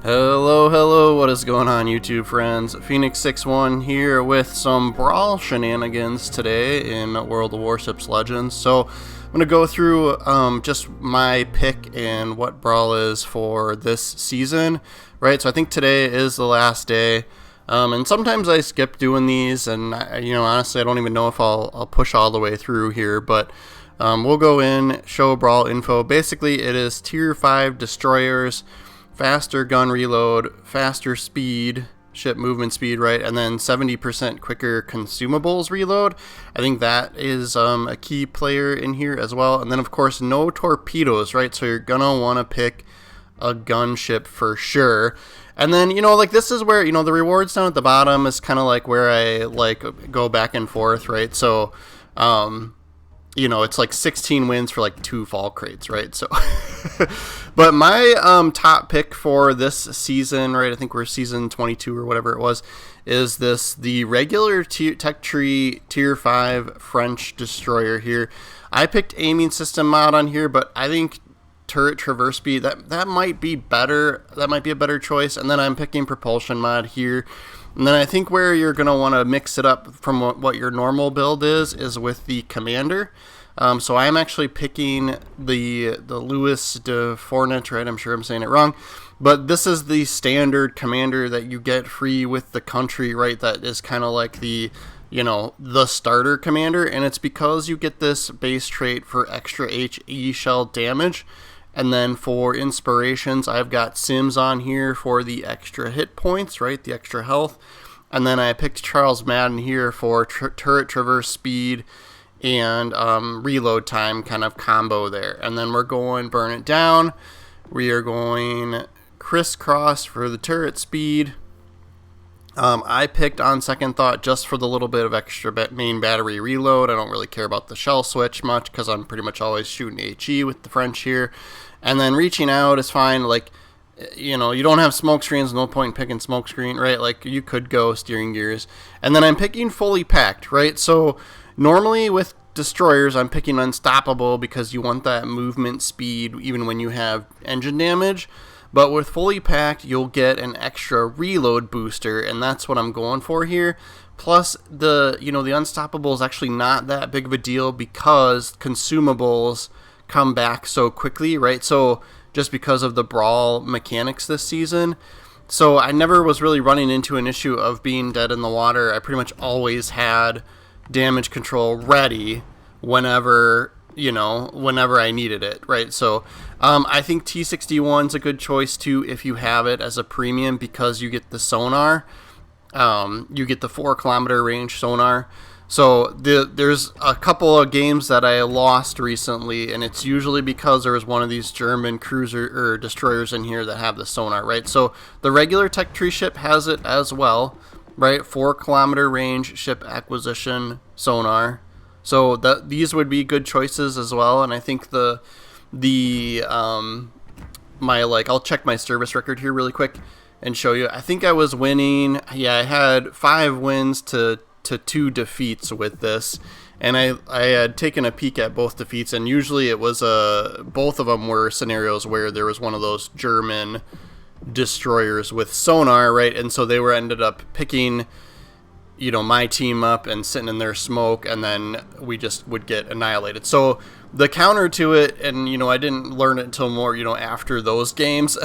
Hello, what is going on, YouTube friends? Phoenix61 here with some Brawl shenanigans today in World of Warships Legends. So I'm going to go through just my pick and what Brawl is for this season, right? So I think today is the last day, and sometimes I skip doing these, and honestly I don't even know if I'll push all the way through here, but we'll go in, show Brawl info. Basically it is tier 5 destroyers, faster gun reload, faster speed, ship movement speed, right? And then 70% quicker consumables reload. I think that is a key player in here as well. And then of course no torpedoes, right? So you're gonna want to pick a gunship for sure. And then like this is where the rewards down at the bottom is kind of like where I go back and forth, right? So it's like 16 wins for like 2 fall crates, right? So but my top pick for this season, right, I think we're season 22 or whatever it was, is the regular tech tree tier 5 French destroyer here. I picked aiming system mod on here, but I think turret traverse speed, that might be better. That might be a better choice. And then I'm picking propulsion mod here. And then I think where you're going to want to mix it up from what your normal build is with the commander. So I'm actually picking the Louis de Fournet, right? I'm sure I'm saying it wrong. But this is the standard commander that you get free with the country, right? That is kind of like the starter commander. And it's because you get this base trait for extra HE shell damage. And then for inspirations, I've got Sims on here for the extra hit points, right? The extra health. And then I picked Charles Madden here for turret traverse speed and reload time kind of combo there. And then we're going burn it down. We are going crisscross for the turret speed. I picked on second thought just for the little bit of extra main battery reload. I don't really care about the shell switch much because I'm pretty much always shooting HE with the French here. And then reaching out is fine. Like, you don't have smoke screens, no point in picking smoke screen, right? Like, you could go steering gears. And then I'm picking fully packed, right? So normally with destroyers, I'm picking unstoppable because you want that movement speed even when you have engine damage. But with fully packed, you'll get an extra reload booster, and that's what I'm going for here. Plus, the unstoppable is actually not that big of a deal because consumables come back so quickly, right? So just because of the Brawl mechanics this season. So I never was really running into an issue of being dead in the water. I pretty much always had damage control ready whenever I needed it, right? So I think T61 is a good choice too if you have it as a premium because you get the sonar. You get the 4-kilometer range sonar. So there's a couple of games that I lost recently, and it's usually because there was one of these German cruiser or destroyers in here that have the sonar, right? So the regular tech tree ship has it as well, right? 4-kilometer range ship acquisition sonar. So these would be good choices as well. And I think I'll check my service record here really quick and show you. I think I was winning. Yeah, I had 5 wins to 2 defeats with this, and I had taken a peek at both defeats, and usually it was both of them were scenarios where there was one of those German destroyers with sonar, right? And so they ended up picking my team up and sitting in their smoke, and then we just would get annihilated. So the counter to it, and I didn't learn it until more after those games.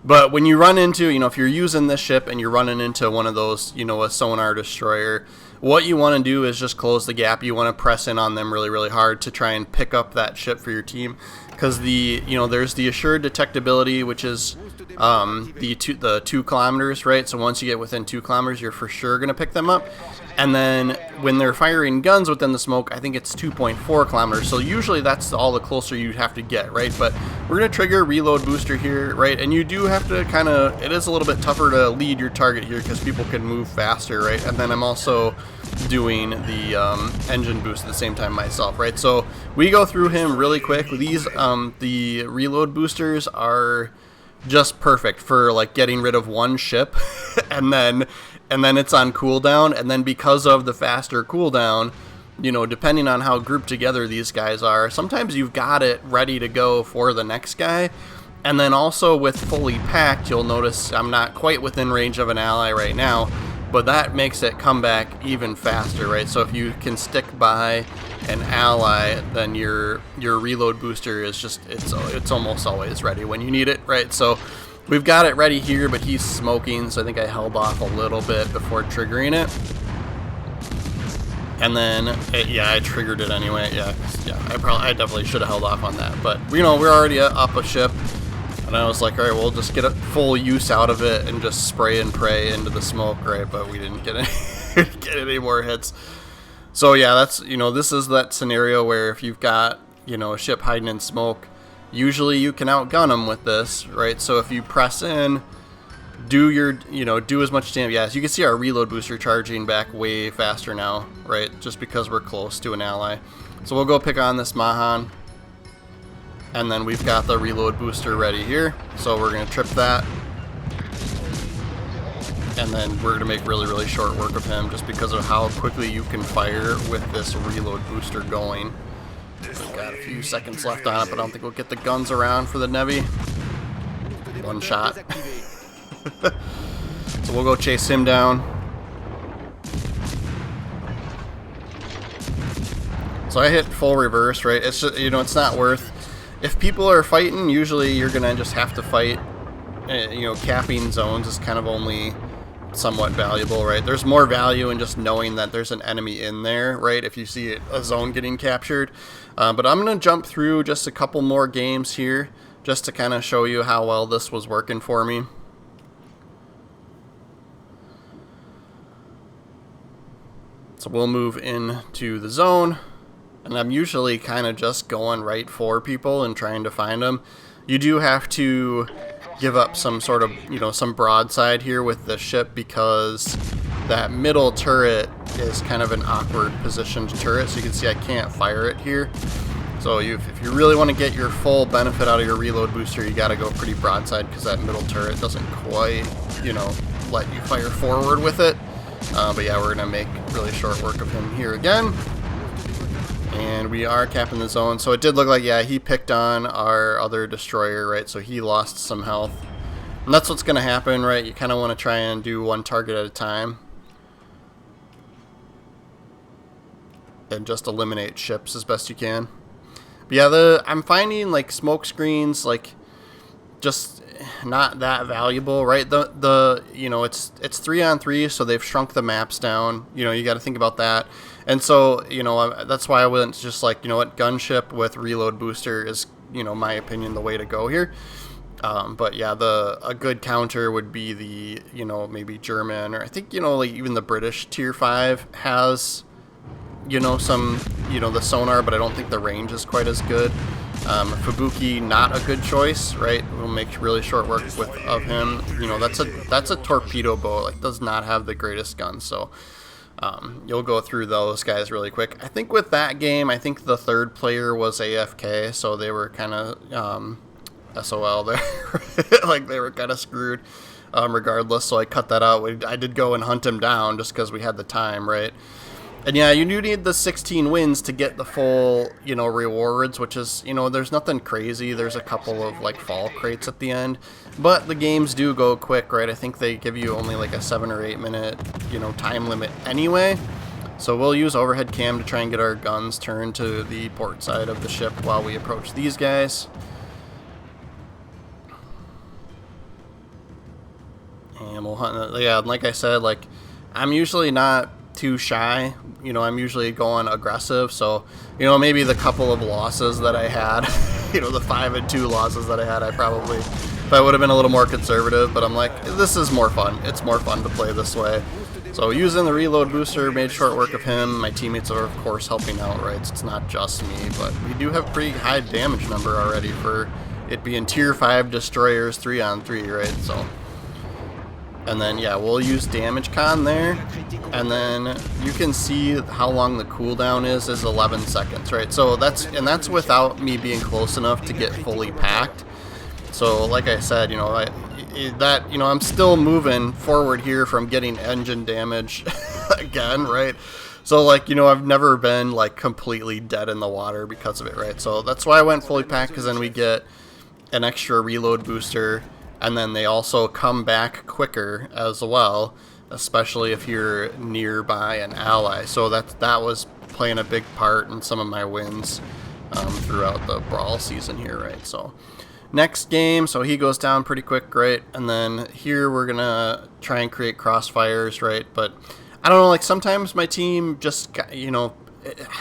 But when you run into, if you're using this ship and you're running into one of those, a sonar destroyer, what you want to do is just close the gap. You want to press in on them really, really hard to try and pick up that ship for your team. Because there's the assured detectability, which is the 2 kilometers, right? So once you get within 2 kilometers, you're for sure going to pick them up. And then when they're firing guns within the smoke, I think it's 2.4 kilometers. So usually that's all the closer you'd have to get, right? But we're going to trigger reload booster here, right? And you do have to it is a little bit tougher to lead your target here because people can move faster, right? And then I'm also doing the engine boost at the same time myself, right? So we go through him really quick. These, the reload boosters are just perfect for like getting rid of one ship and then it's on cooldown, and then because of the faster cooldown, depending on how grouped together these guys are, sometimes you've got it ready to go for the next guy, And then also with fully packed, you'll notice I'm not quite within range of an ally right now, but that makes it come back even faster, right? So if you can stick by an ally, then your reload booster is just, it's almost always ready when you need it, right? So we've got it ready here, but he's smoking, so I think I held off a little bit before triggering it. And then, yeah, I triggered it anyway. Yeah, I definitely should have held off on that. But, you know, we're already up a ship. And I was like, all right, we'll just get a full use out of it and just spray and pray into the smoke, right? But we didn't get any more hits. So, yeah, that's, you know, this is that scenario where if you've got, you know, a ship hiding in smoke, usually you can outgun them with this, right? So if you press in, do as much damage. Yeah, so you can see our reload booster charging back way faster now, right? Just because we're close to an ally. So we'll go pick on this Mahan. And then we've got the reload booster ready here. So we're going to trip that. And then we're going to make really, really short work of him just because of how quickly you can fire with this reload booster going. We've got a few seconds left on it, but I don't think we'll get the guns around for the Nevi. One shot. So we'll go chase him down. So I hit full reverse, right? It's just, you know, it's not worth. If people are fighting, usually you're gonna just have to fight. You know, capping zones is kind of only somewhat valuable, right? There's more value in just knowing that there's an enemy in there, right? If you see a zone getting captured. But I'm gonna jump through just a couple more games here, just to kind of show you how well this was working for me. So we'll move into the zone, and I'm usually kind of just going right for people and trying to find them. You do have to give up some sort of, you know, some broadside here with the ship because that middle turret is kind of an awkward positioned turret. So you can see I can't fire it here. So if you really want to get your full benefit out of your reload booster, you got to go pretty broadside because that middle turret doesn't quite, you know, let you fire forward with it. But yeah, we're going to make really short work of him here again. And we are capping the zone. So it did look like, yeah, he picked on our other destroyer, right? So he lost some health. And that's what's going to happen, right? You kind of want to try and do one target at a time. And just eliminate ships as best you can. But yeah, I'm finding like smoke screens, like, just not that valuable, right? You know, it's 3-on-3, so they've shrunk the maps down. You know, you got to think about that. And so, you know, that's why I went just like, you know what, gunship with reload booster is, you know, my opinion, the way to go here. But yeah, a good counter would be the, you know, maybe German, or I think, you know, like even the British tier 5 has, you know, some, you know, the sonar, but I don't think the range is quite as good. Fubuki, not a good choice, right? We'll make really short work of him. You know, that's a torpedo boat. Like, does not have the greatest guns. So you'll go through those guys really quick. I think with that game, I think the third player was AFK, so they were kind of SOL there. Like, they were kind of screwed regardless. So I cut that out. I did go and hunt him down just because we had the time, right? And yeah, you do need the 16 wins to get the full, you know, rewards, which is, you know, there's nothing crazy. There's a couple of, like, fall crates at the end. But the games do go quick, right? I think they give you only, like, a 7 or 8 minute, you know, time limit anyway. So we'll use overhead cam to try and get our guns turned to the port side of the ship while we approach these guys. And we'll hunt, yeah, like I said, like, I'm usually not too shy, you know, I'm usually going aggressive, so, you know, maybe the couple of losses that I had, you know, the 5-2 losses that I had, I probably, if I would have been a little more conservative, but I'm like, this is more fun, it's more fun to play this way. So using the reload booster, made short work of him. My teammates are of course helping out, right? So it's not just me, but we do have pretty high damage number already for it being tier 5 destroyers 3-on-3, right? So, and then, yeah, we'll use damage con there, and then you can see how long the cooldown is 11 seconds, right? So that's without me being close enough to get fully packed. So like I said, you know, I'm still moving forward here from getting engine damage again, right? So, like, you know, I've never been like completely dead in the water because of it, right? So that's why I went fully packed, because then we get, an extra reload booster, and then they also come back quicker as well, especially if you're nearby an ally. So that was playing a big part in some of my wins throughout the Brawl season here, right? So next game, so he goes down pretty quick, right? And then here we're gonna try and create crossfires, right? But I don't know, like sometimes my team just, you know,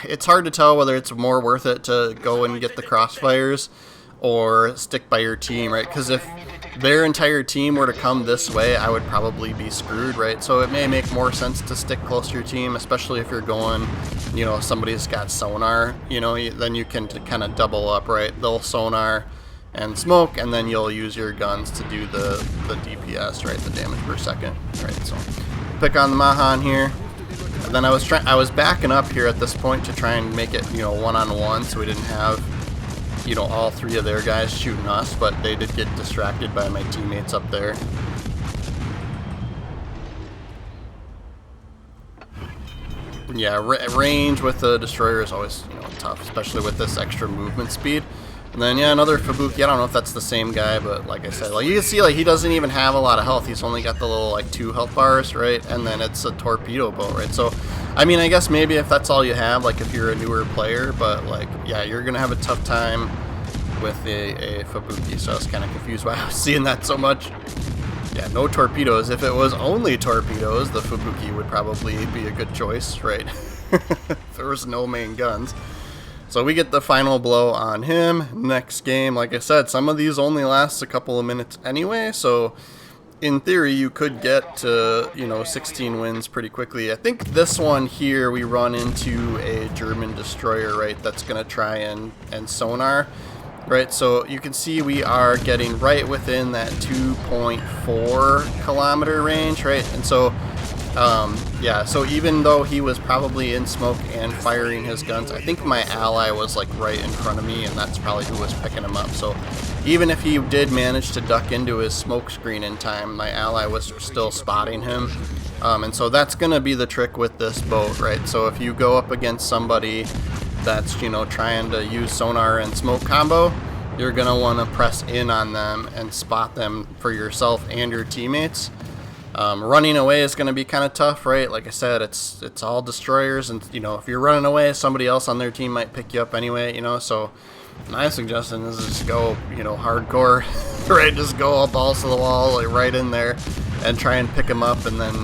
it's hard to tell whether it's more worth it to go and get the crossfires or stick by your team, right? Because if their entire team were to come this way, I would probably be screwed, right? So it may make more sense to stick close to your team, especially if you're going, you know, somebody's got sonar, you know, then you can kind of double up, right? They'll sonar and smoke, and then you'll use your guns to do the DPS, right? The damage per second, right? So pick on the Mahan here. And then I was backing up here at this point to try and make it, you know, one-on-one, so we didn't have, you know, all three of their guys shooting us, but they did get distracted by my teammates up there. Yeah, range with the destroyer is always, you know, tough, especially with this extra movement speed. And then, yeah, another Fubuki. I don't know if that's the same guy, but like I said, like you can see, like he doesn't even have a lot of health. He's only got the little like 2 health bars, right? And then it's a torpedo boat, right? So, I mean, I guess maybe if that's all you have, like if you're a newer player, but like, yeah, you're gonna have a tough time with a Fubuki. So I was kind of confused why I was seeing that so much. Yeah, no torpedoes. If it was only torpedoes, the Fubuki would probably be a good choice, right? If there was no main guns. So we get the final blow on him. Next game, like I said, some of these only last a couple of minutes anyway, so in theory you could get to, you know, 16 wins pretty quickly. I think this one here we run into a German destroyer, right, that's going to try and sonar, right? So you can see we are getting right within that 2.4 kilometer range, right? And so yeah, so even though he was probably in smoke and firing his guns, I think my ally was like right in front of me, and that's probably who was picking him up. So even if he did manage to duck into his smoke screen in time, my ally was still spotting him. And so that's going to be the trick with this boat, right? So if you go up against somebody that's, you know, trying to use sonar and smoke combo, you're going to want to press in on them and spot them for yourself and your teammates. Running away is going to be kind of tough, right? Like I said, it's all destroyers, and you know, if you're running away, somebody else on their team might pick you up anyway, you know. So my suggestion is just go, you know, hardcore, right? Just go all balls to the wall, like right in there, and try and pick him up, and then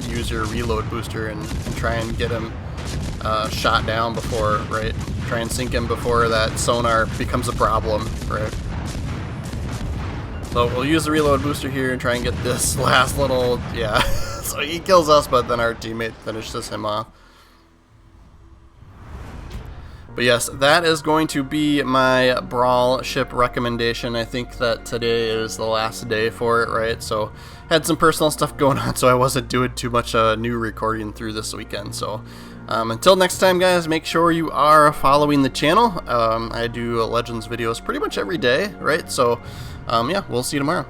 use your reload booster and try and get him shot down before, right? Try and sink him before that sonar becomes a problem, right? So we'll use the reload booster here and try and get this last little, yeah. So he kills us, but then our teammate finishes him off. But yes, that is going to be my Brawl ship recommendation. I think that today is the last day for it, right? So had some personal stuff going on, so I wasn't doing too much new recording through this weekend. So until next time, guys, make sure you are following the channel. I do Legends videos pretty much every day, right? So yeah, we'll see you tomorrow.